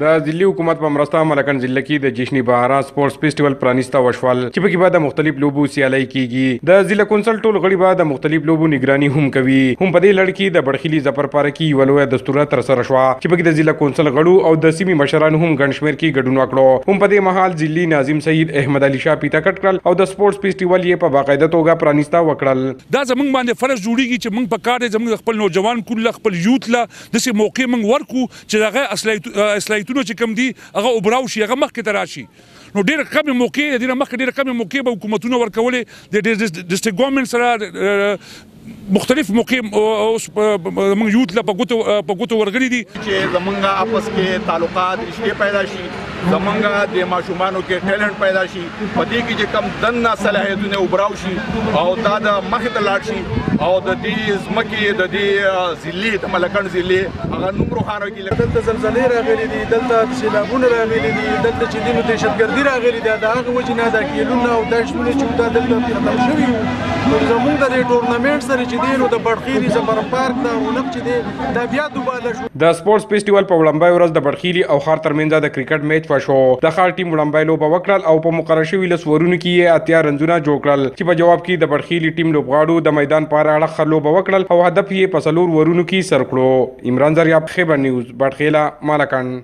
د ضلعي حکومت په مرسته ملکن ضلع کې د جشنی بهارا سپورتس فیسټیوال پرانیسته وشول چې پکې به د مختلف لوبو سیالۍ کیږي. د ضلع کونسل ټول غړي به د مختلف لوبو نگراني هم کوي. هم په دې لړ کې د بړخیلي ظفرپاره کې یو لویه دستوره تر سره شوه چې پکې د ضلع کونسل غړو او د سیمې مشرانو هم ګڼ شمېر کې ګډون وکړو. هم په دې مهال ضلعي ناظم سید احمد علي شاه پیته کټ کړل او د سپورتس فیسټیوال یې په باقاعده توګه پرانیسته وکړل. دا زمونږ باندې فرض جوړیږي چې موږ په کار دی زمونږ خپل نوجوان کله خپل یوت له داسې موقع موږ ورکو چې هغه اصلاحیتونه چې کوم دي هغه اوبراو شي، هغه مخکې ته راشي. نو ډېره کمې موقع د دې نه مخکې ډېره کمې موقع به حکومتونه ورکولې د ډسټرکټ ګورنمنټ سره مختلف موقع اوس موږ یوت له په ګوتو ورغلي دي چې زمونږ آپس کې تعلقات رشتې پیدا شي، زمونږ د ماشومانو کې ټیلنټ پیدا شي، په دې کې چې کم دننه صلاحیتونه اوبراو شي او دا د مخې ته لاړ شي او د دې ځمکې د دې ضلعې د ملکن ضلعې هغه نوم روښانه کړي. دلته زلزلې راغلي دي، دلته سیلابونه راغلي دي، دلته چې دینو دهشتګردي راغلي ده، د هغه وجې نه دا کیلونه او دا شمونه چې دا دلته ختم شوي وو. نو زمونږ د دې ټورنمنټ سره چې دی نو د بړخیلي ظفر پارک دا رونق چې دی دا بیا دوباره شو. د سپورتس فیسټیوال په وړاندې ورځ د بړخیلي او خار ترمنځ د کرکټ میچ وشو. د خار ټیم وړاندې لوبه وکړل او په مقرر شوي لس ورونو کې یې اتیا رنزونه جوړ کړل چې په جواب کې د بړخیلي ټیم لوبغاړو د میدان په اړه لوبه وکړل او هدف یې په څلور ورونو کې سر کړو. عمران زریاب، خیبر نیوز، بټخیله، مالکان.